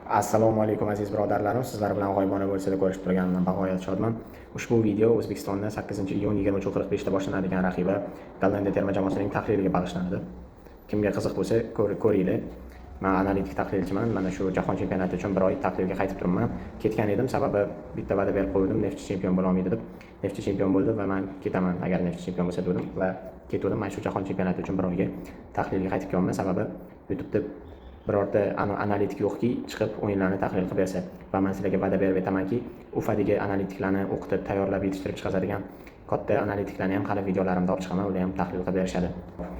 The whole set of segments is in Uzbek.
Assalomu alaykum aziz birodarlarim. Sizlar bilan g'oyibona bo'lsa-da ko'rishib turganimdan bag'oyat shodman. Ushbu video O'zbekistonda 8-iyun 23:45 da boshlanadigan raqiba Gollandiya terma jamoasining tahliliga bag'ishlanadi. Kimga qiziq bo'lsa ko'ringlar. Men analitik tahlilchiman. Mana shu jahon chempionati uchun bir oy tahlilga qaytib turibman. Ketgan edim, sababi bitta va'da berib qo'ydim, Neftchi chempion bo'la olmaydi deb. Neftchi chempion bo'ldi va men ketaman agar Neftchi chempion bo'lsa dedim va ketdim. Men shu jahon chempionati uchun bir oyga tahlilga qaytib kelyapman, sababi YouTube'da birorta analitik yo'qki chiqib o'yinlarni tahlil qilib bersa. Va men sizlarga va'da berib aytamanki, Ufadagi analitiklarni o'qitib tayyorlab yetishtirib chiqazadigan katta analitiklarni ham hali videolarimda olib chiqaman, ular ham tahlil qilib berishadi.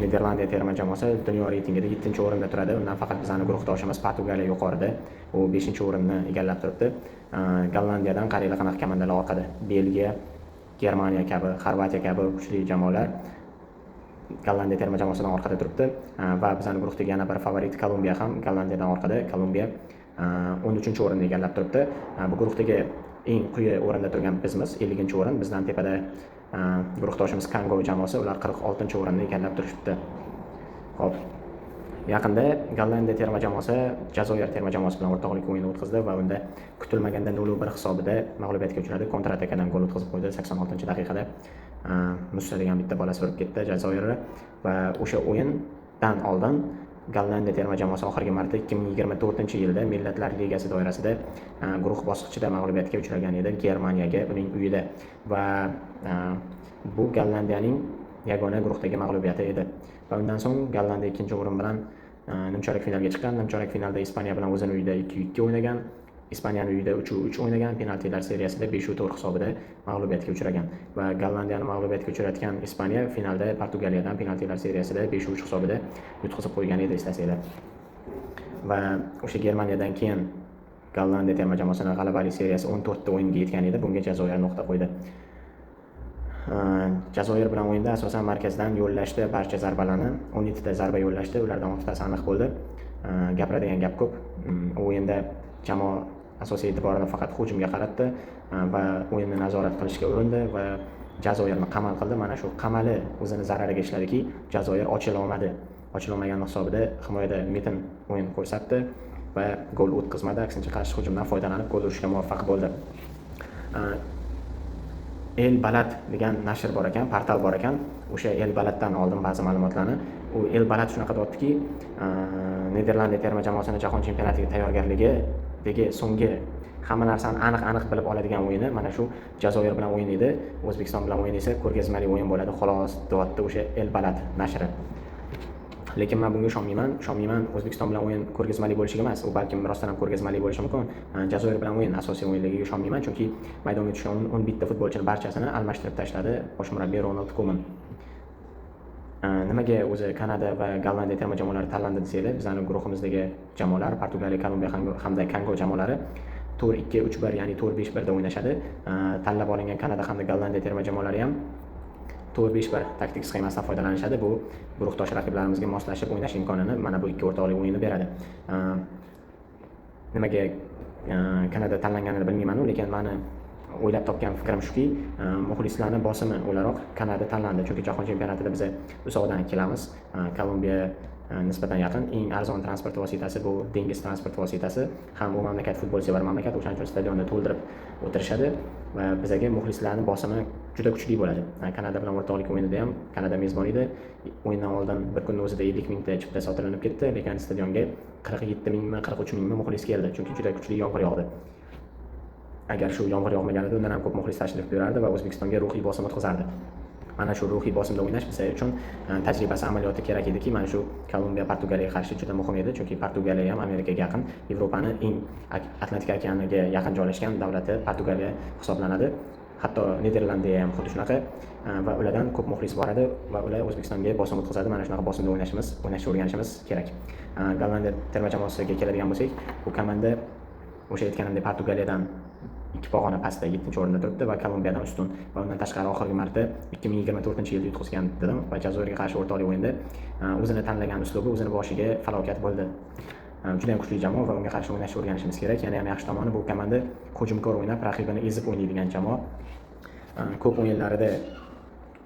Niderlandiya terma jamoasi dunyo reytingida 7-o'rinda turadi. Undan faqat bizning guruhdoshimiz Portugaliya yuqorida, u 5-o'rinni egallab turibdi. Gollandiyadan qariyli qanaqa komandalar orqada. Belgiya, Germaniya kabi, Xorvatiya kabi kuchli jamoalar Gollandiya terma jamoasidan orqada turibdi va bizning guruhdagi yana bir favorit Kolumbiya ham Gollandiyadan orqada. Kolumbiya 13-o'rinni egallab turibdi. Bu guruhdagi eng quyi o'rinda turgan bizmiz, 50-o'rin. Bizdan tepada guruhdoshimiz Kongo jamoasi, ular 46-o'rinni egallab turishibdi. Xo'p. Yaqinda Gollandiya terma jamoasi Jazoir terma jamoasi bilan o'rtoqlik o'yini o'tkazdi va unda kutilmaganda 0-1 hisobida mag'lubiyatga uchradi. Kontratakadan gol o'tkazib qo'ydi 86-daqiqada. Musa degan bitta bolasi urib ketdi Jazoirni va o'sha o'yindan oldin Gollandiya terma jamoasi oxirgi marta 2024-yilda Millatlar Ligasi doirasida guruh bosqichida mag'lubiyatga uchragan edi Germaniyaga, uning uyida va bu Gollandiyaning yagona guruhdagi mag'lubiyati edi. Va undan so'ng Gollandiya 2-o'rin bilan nimchorak finalga chiqqan. Nimchorak finalda Ispaniya bilan o'zini uyida 2-2 o'ynagan. Ispaniyaning uyida 3-3 o'ynagan, penaltilar seriyasida 5-4 hisobida mag'lubiyatga uchragan va Gollandiyani mag'lubiyatga uchratgan Ispaniya finalda Portugaliyadan penaltilar seriyasida 5-3 hisobida yutqazib qo'ygan edi, eslasanglar. Va o'sha Germaniyadan keyin Gollandiya terma jamoasining g'alabali seriyasi 14 ta o'yinga yetgan edi. Bunga Jazoir nuqta qo'ydi. Jazoir bilan o'yinda asosan markazdan yo'llashdi barcha zarbalarni. 17 ta zarba yo'llashdi, ulardan 10 tasi aniq bo'ldi. Gapiradigan gap ko'p. O'yinda jamoa asosiy e'tiborini faqat hujumga qaratdi va o'yinni nazorat qilishga urindi va Jazoirni qamal qildi. Mana shu qamali o'zini zarariga ishladiki, Jazoir ochila olmadi. Ochilmagan hisobida himoyada Metin o'yin ko'rsatdi va gol o'tkazmadi. Aksincha qarshi hujumdan foydalanib gol urishga muvaffaq bo'ldi. El Balad degan nashr bor ekan, portal bor ekan. O'sha El Baladdan oldim ba'zi ma'lumotlarni. U El Balad shunaqa deyaptiki, Niderlandiya terma jamoasining jahon chempionatiga tayyorgarligidagi so'nggi hamma narsani aniq bilib oladigan o'yini mana shu Jazoir bilan o'yin edi. O'zbekiston bilan o'yin esa ko'rgazmali o'yin bo'ladi, xolos, deyapti o'sha El Balad nashri. Lekin men bunga ishonmayman. O'zbekiston bilan o'yin ko'rgazmali bo'lishiga emas, u balkim rostdan ham ko'rgazmali bo'lishi mumkin. Jazoir bilan o'yin asosiy o'yinligiga ishonmayman, chunki maydonga tushgan 11 ta futbolchining barchasini almashtirib tashladi bosh murabbiy Ronald Koeman. Nimaga o'zi Kanada va Gollandiya terma jamoalari tanlandi desanglar, bizning guruhimizdagi jamoalar Portugaliya, Kolumbiya hamda Kongo jamoalari to'r 2-3-1, ya'ni to'r 5-1 da o'ynashadi. Tanlab olingan Kanada hamda Gollandiya terma jamoalari ham to'r 5-1 taktik sxemasidan foydalanishadi. Bu guruhdosh raqiblarimizga moslashib o'ynash imkonini mana bu ikki o'rtoqlik o'yini beradi. Nimaga Kanada tanlanganini bilmayman, lekin meni o'ylab topgan fikrim shuki, muxlislarning bosimi o'laroq Kanada tanlandi, chunki jahon chempionatida biz uzoqdan kelamiz. Kolumbiya nisbatan yaqin, eng arzon transport vositasi bu dengiz transport vositasi. Ham bu mamlakat futbolsevar mamlakat, o'shaning uchun stadionni to'ldirib o'tirishadi va bizga muxlislarning bosimi juda kuchli bo'ladi. Kanada bilan o'rtoqlik o'yinida ham Kanada mezbon edi. O'yindan oldin bir kunning o'zida 50 mingta chipta sotilinib ketdi, lekin stadionga 47 mingmi, 43 mingmi muxlis keldi, chunki juda kuchli yomg'ir yog'di. Agar shu yomg'ir yog'maganida undan ham ko'p muxlis tashrif buyurardi va O'zbekistonga ruhiy bosim o'tkazardi. Mana shu ruhiy bosimda o'ynash biz uchun tajribasi amaliyoti kerak ediki, mana shu Kolumbiya Portugaliyaga qarshi juda muhim edi, chunki Portugaliya ham Amerikaga yaqin, Yevropaning eng Atlantik okeaniga yaqin joylashgan davlati Portugaliya hisoblanadi. Hatto Niderlandiya ham xuddi shunaqa va ulardan ko'p muxlis bor edi va ular O'zbekistonga bosim o'tkazadi. Mana shunaqa bosimda o'ynashni o'rganishimiz kerak. Gollandiya terma jamoasiga keladigan bo'lsak, bu komanda o'sha aytganimdek Portugaliyadan 2 pog'ona pastda 7-o'rinda turibdi va Kolumbiyadan ustun. Va undan tashqari oxirgi marta 2024-yilda yutqazgan dedim va Jazoirga qarshi o'rtoqlik o'yinda o'zini tanlagan uslubi o'zini boshiga falokat bo'ldi. Juda ham kuchli jamoa va unga qarshi o'ynashni o'rganishimiz kerak. Yana ham yaxshi tomoni, bu komanda hujumkor o'ynab, raqibini ezib o'ynaydigan jamoa.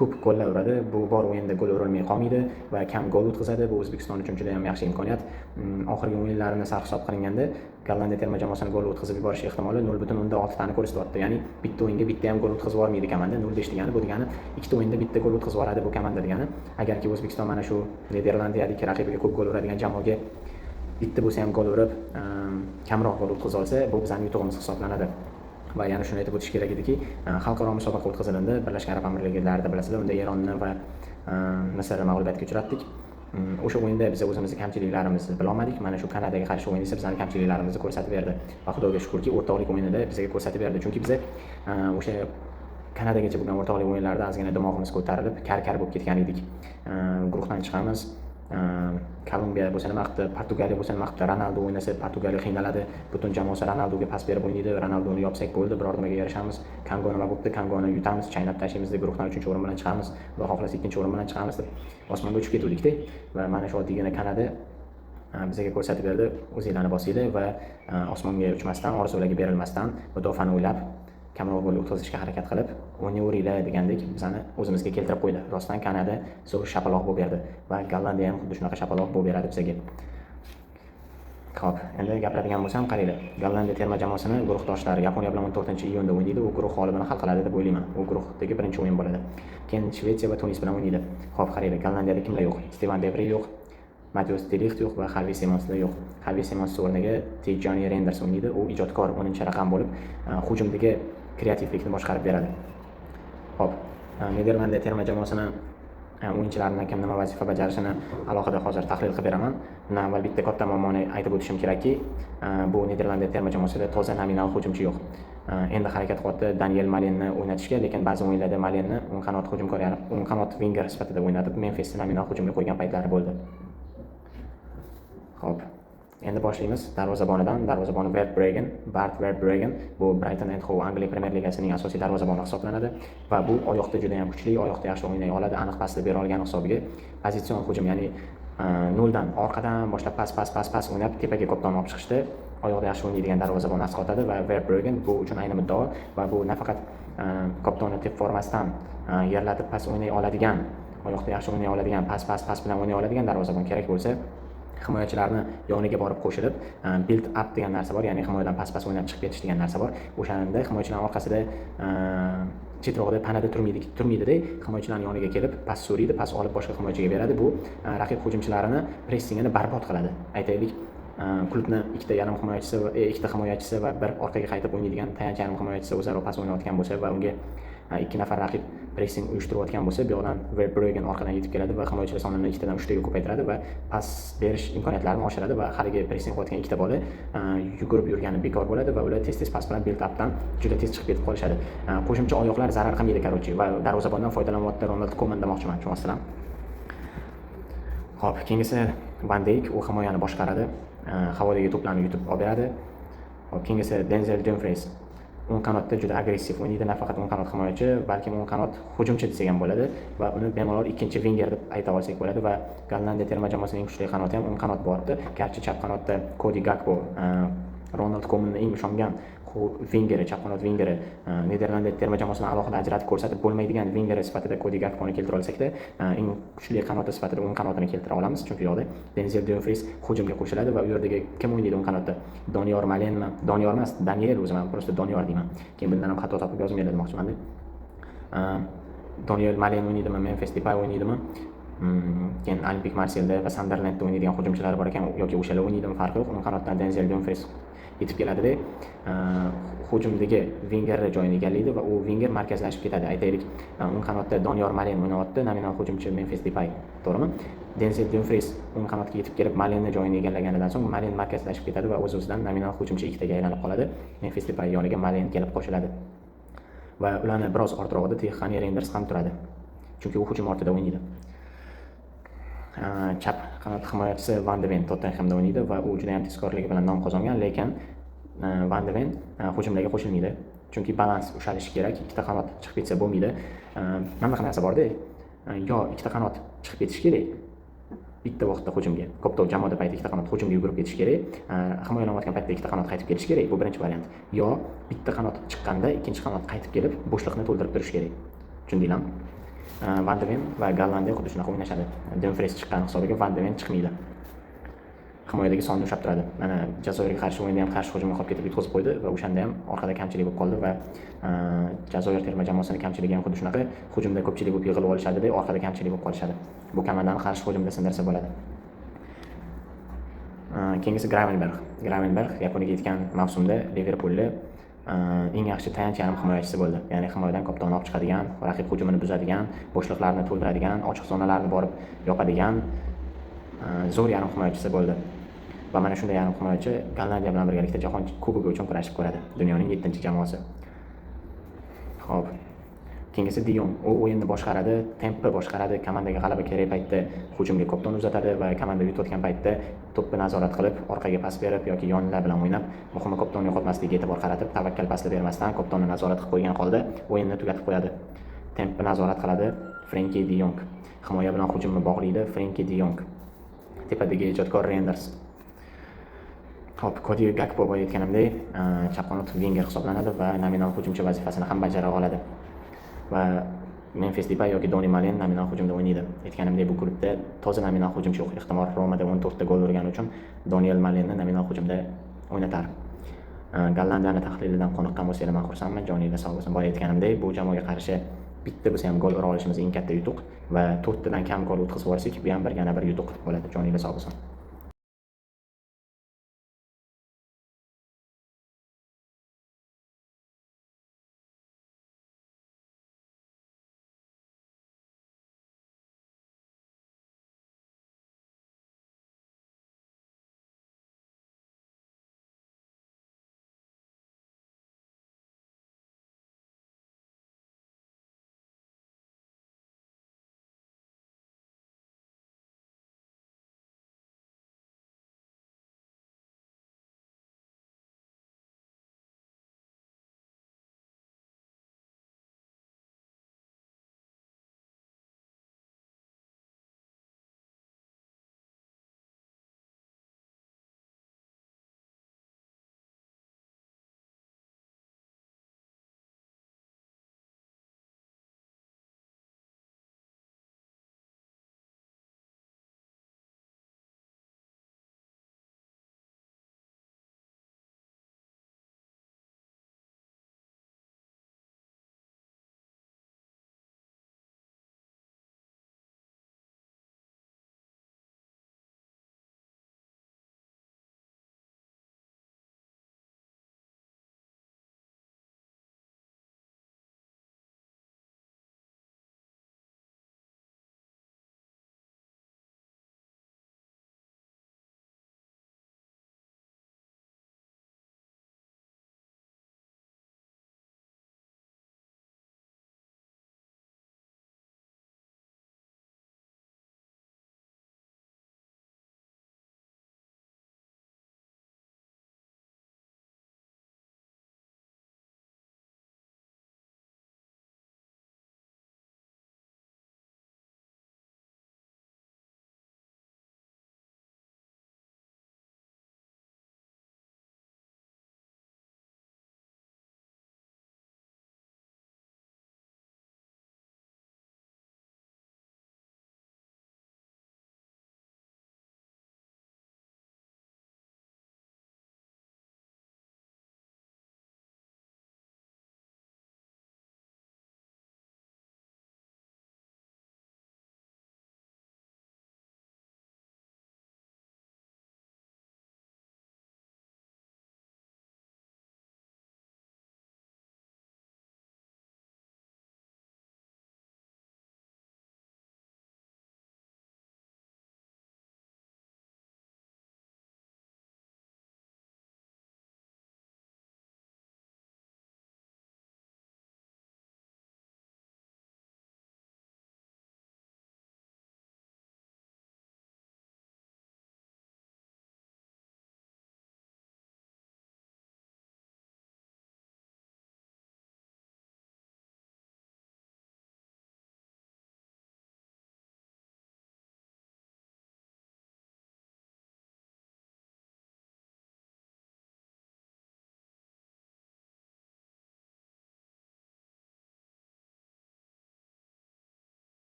ko'p gollar uradi. Bu bor o'yinda gol urolmay qolmaydi va kam gol o'tkazadi. Bu O'zbekiston uchun juda ham yaxshi imkoniyat. Oxirgi o'yinlarini sarhisob qilinganda Gollandiya terma jamoasini gol o'tkazib yuborish ehtimoli 0.6 tani ko'rsatyapti. Ya'ni bitta o'yinga bitta ham gol o'tkazib yubormaydi komanda. 0.5 degani bu degani ikkita o'yinda bitta gol o'tkazib yuboradi bu komanda degani. Agarki O'zbekiston mana shu Niderlandiyadagi raqibiga ko'p gol uradigan jamoaga bitta bo'lsa ham gol urib, kamroq gol o'tkazib olsa, bu bizning yutug'imiz hisoblanadi. Va yana shuni aytib o'tish kerak ediki, xalqaro musobaqa o'tkazildi. Birlashgan Arab Amirliklarida bilasizlar, unda Eronni va Misrni mag'lubiyatga uchratdik. O'sha o'yinda biz o'zimizning kamchiliklarimizni bila olmadik. Mana shu Kanadaga qarshi o'yin esa bizning kamchiliklarimizni ko'rsatib berdi. Va Xudoga shukrki, o'rtoqlik o'yinida bizga ko'rsatib berdi. Chunki biz o'sha Kanadagacha bo'lgan o'rtoqlik o'yinlarida ozgina dimog'imiz ko'tarilib, kar bo'lib ketgan edik. Guruhdan chiqamiz. Kolumbiya bo'lsa nima qildi, Portugaliya bo'lsa nima qildi, Ronaldo o'ynasa Portugaliya qiynaladi, butun jamoasi Ronaldoga pas berib o'ynaydi, Ronaldoni yopsak bo'ldi, biror nimaga erishamiz. Kongo nima bo'ldi, Kongoni yutamiz, chaynab tashlaymiz deb guruhdan 3-o'rin bilan chiqamiz va xohlasa 2-o'rin bilan chiqamiz deb osmonga uchib ketdik-da. Va mana shu oddiygina Kanada bizga ko'rsatib berdi, o'zinglarni bosinglar va osmonga uchmasdan, orzularga berilmasdan mudofaani o'ylab kamroq gol o'tkazishga harakat qilib, o'ynayveringlar degandek bizani o'zimizga keltirib qo'ydi. Rostdan Kanada zo'r shapaloq bo'lib berdi va Gollandiya ham xuddi shunaqa shapaloq bo'lib beradi bizga. Xo'p, endi gapiradigan bo'lsam, qaranglar. Gollandiya terma jamoasini guruhdoshlari Yaponiya bilan 14-iyunda o'ynaydi. U guruh g'olibini hal qiladi deb o'ylayman. U guruhdagi birinchi o'yin bo'ladi. Keyin Shvetsiya va Tunis bilan o'ynaydi. Xo'p, qaranglar, Gollandiyada kimlar yo'q? Stevan De Vrij yo'q, Mattias de Ligt yo'q va Xavi Simons yo'q. Xavi Simons o'rniga Tijjani Renders o'ynaydi. U ijodkor 10-raqam bo'lib, hujumdagi kreativlikni boshqarib beradi. Xo'p, Niderlandiya terma jamoasini o'yinchilarining kim nima vazifa bajarishini alohida hozir tahlil qilib beraman. Bundan avval bitta katta muammoni aytib o'tishim kerakki, bu Niderlandiya terma jamoasida toza nominal hujumchi yo'q. Endi harakat qilyapti Daniel Malenni o'ynatishga, lekin ba'zi o'yinlarda Malenni o'ng qanot hujumkor, ya'ni o'ng qanot winger sifatida o'ynatib, Memphis nominal hujumga qo'ygan paytlari bo'ldi. Xo'p, endi boshlaymiz darvozabonidan. Darvozaboni Bart Verbregen. Bu Brighton and Hove Angliya Premyer Ligasining asosiy darvozaboni hisoblanadi va bu oyoqda juda ham kuchli, oyoqda yaxshi o'ynay oladi, aniq pasni bera olgan hisobiga pozitsion hujum, ya'ni noldan orqadan boshlab pas o'ynab tepaga koptonni olib chiqishda oyoqda yaxshi o'ynaydigan darvozabonni asqotadi va Verbregen bu uchun ayni muddao va bu nafaqat koptonni tep formasidan yerlatib pas o'ynay oladigan, oyoqda yaxshi o'ynay oladigan, pas bilan o'ynay oladigan darvozabon kerak bo'lsa, himoyachilarni yoniga borib qo'shilib, build up degan narsa bor, ya'ni himoyadan pas o'ynab chiqib ketish degan narsa bor. O'shanda himoyachilar orqasida chetrog'ida panada turmaydi-da, himoyachilarning yoniga kelib pas so'raydi, pas olib boshqa himoyachiga beradi. Bu raqib hujumchilarini pressingini barbod qiladi. Aytaylik, klubni ikkita himoyachisi va bir orqaga qaytib o'ynaydigan tayanch yarim himoyachisi o'zaro pas o'ynayotgan bo'lsa va unga ikki nafar raqib pressing uyushtirayotgan bo'lsa, bu yoqdan Verbregen orqadan yetib keladi va himoyachilar sonini 2 dan 3 ga ko'paytiradi va pas berish imkoniyatlarini oshiradi va haligi pressing qilayotgan ikkita bola yugurib yurgani bekor bo'ladi va ular tez pas bilan build updan juda tez chiqib ketib qolishadi. Qo'shimcha oyoqlar zarar qilmaydi korotchi va darvozabondan foydalanyapti Ronald Koeman demoqchiman, tushunasizlar. Xo'p, keyingisi Van Dijk, u himoyani boshqaradi, havodagi to'plarni yutib olib beradi. Xo'p, keyingisi Denzel Dumfries. O'ng qanotda juda agressiv o'ynaydi, nafaqat o'ng qanot himoyachi, balki o'ng qanot hujumchi desak ham bo'ladi va uni bemalol ikkinchi winger deb ayta olsak bo'ladi va Gollandiya terma jamoasining kuchli qanoti ham o'ng qanot bordi. Garchi chap qanotda Cody Gakpo, Ronald Koemanning eng ishongan wingeri, chap qanot wingeri, Niderlandiya terma jamoasini alohida ajratib ko'rsatib bo'lmaydigan wingeri sifatida Cody Gakponi keltira olsak-da, eng kuchli qanoti sifatida o'ng qanotini keltira olamiz, chunki yo'qda Denzel Dumfries hujumga qo'shiladi va u yerdagi kim o'ynaydi o'ng qanotda? Doniyor Malenmi? Doniyor emas, Daniel o'zim просто Doniyor deyman. Keyin bundan ham xato topib yozmaylar demoqchiman-da. Doniyor Malen o'ynaydimi, Memphis Depay o'ynaydimi? Keyin Olympique Marseille va Sunderlandda o'ynaydigan hujumchilar bor ekan, yoki o'shalar o'ynaydimi farqi yo'q. O'ng qanotdan Denzel Dumfries yetib keladida, hujumdagi wingerni joyini egallaydi va u winger markazlashib ketadi. Aytaylik, o'ng qanotda Doniyor Malen o'ynayapti, nominal hujumchi Memphis Depay, to'g'rimi? Denzel Dumfries o'ng qanotga yetib kelib Malenni joyini egallaganidan so'ng Malen markazlashib ketadi va o'z-o'zidan nominal hujumchi ikkitaga aylanib qoladi. Memphis Depay yoniga Malen kelib qo'shiladi. Va ularni biroz ortiroqda Tijjani Renders ham turadi. Chunki u hujum ortida o'ynaydi. Chap qanot himoyachisi Van de Ven Tottenhamda o'ynaydi va u juda ham tezkorligi bilan nom qozongan, lekin Van de Ven hujumlarga qo'shilmaydi. Chunki balans ushalishi kerak, ikkita qanot chiqib ketsa bo'lmaydi. Mana bunaqa narsa bor-da. Yo ikkita qanot chiqib ketish kerak. Bitta vaqtda hujumga, ko'p jamoada payti ikkita qanot hujumga yugurib ketish kerak. Himoyalanayotgan paytda ikkita qanot qaytib ketish kerak. Bu birinchi variant. Yo bitta qanot chiqqanda ikkinchi qanot qaytib kelib bo'shliqni to'ldirib turish kerak. Tushundinglarmi? Van de Ven va Gollandiya xuddi shunaqa o'ynashadi. Dumfries chiqqan hisobiga Van de Ven chiqmaydi. Himoyadagi sonni ushlab turadi. Mana Jazoirga qarshi o'yinda ham qarshi hujumga qolib ketib yutqazib qo'ydi va o'shanda ham orqada kamchilik bo'lib qoldi va Jazoir terma jamoasining kamchiligi ham xuddi shunaqa. Hujumda ko'pchilik bo'lib yig'ilib olishadi-da, orqada kamchilik bo'lib qolishadi. Bu komandani qarshi hujumda sindirsa bo'ladi. Keyingisi Gravenberg Yaponiyaga ketgan mavsumda Liverpulni eng yaxshi tayanch yarim himoyachisi bo'ldi. Ya'ni himoyadan koptonni olib chiqadigan, raqib hujumini buzadigan, bo'shliqlarni to'ldiradigan, ochiq zonalarni borib yopadigan zo'r yarim himoyachisi bo'ldi. Va mana shunday yarim himoyachi Gollandiya bilan birgalikda Jahon Kubogi uchun kurashib ko'radi. Dunyoning 7-jamoasi. Xo'p. Keyingisi De Jong. U o'yinni boshqaradi, tempni boshqaradi, komandaga g'alaba kerak paytda hujumga kopton uzatadi va komanda yutayotgan paytda to'pni nazorat qilib, orqaga pas berib yoki yonlar bilan o'ynab, muhimi koptonni yo'qotmasligiga e'tibor qaratib, tavakkal pasli bermasdan koptonni nazorat qilib qo'ygan holda o'yinni tugatib qo'yadi. Tempni nazorat qiladi Frenkie De Jong. Himoya bilan hujumni bog'laydi Frenkie De Jong. Tepadagi ijodkor Reinders. Hop, Cody Gakpo aytganimdek, chap qanot winger hisoblanadi va nominal hujumchi vazifasini ham bajara oladi. Va Memphis Depay yoki Doni Malen nominal hujumda o'ynaydi. Aytganimdek, bu klubda toza nominal hujumchi yo'q. Ehtimol Romada 14 ta gol urgani uchun Daniel Malenni nominal hujumda o'ynatar. Gollandiyani tahlilidan qoniqqan bo'lsangiz men xursandman. Joningiz sog' bo'lsin. Boya aytganimdek, bu jamoaga qarshi bitta bo'lsa ham gol ura olishimiz eng katta yutuq va 4 tadan kam gol o'tkazib yuborsak, bu ham yana bir yutuq bo'ladi. Joningiz sog' bo'lsin.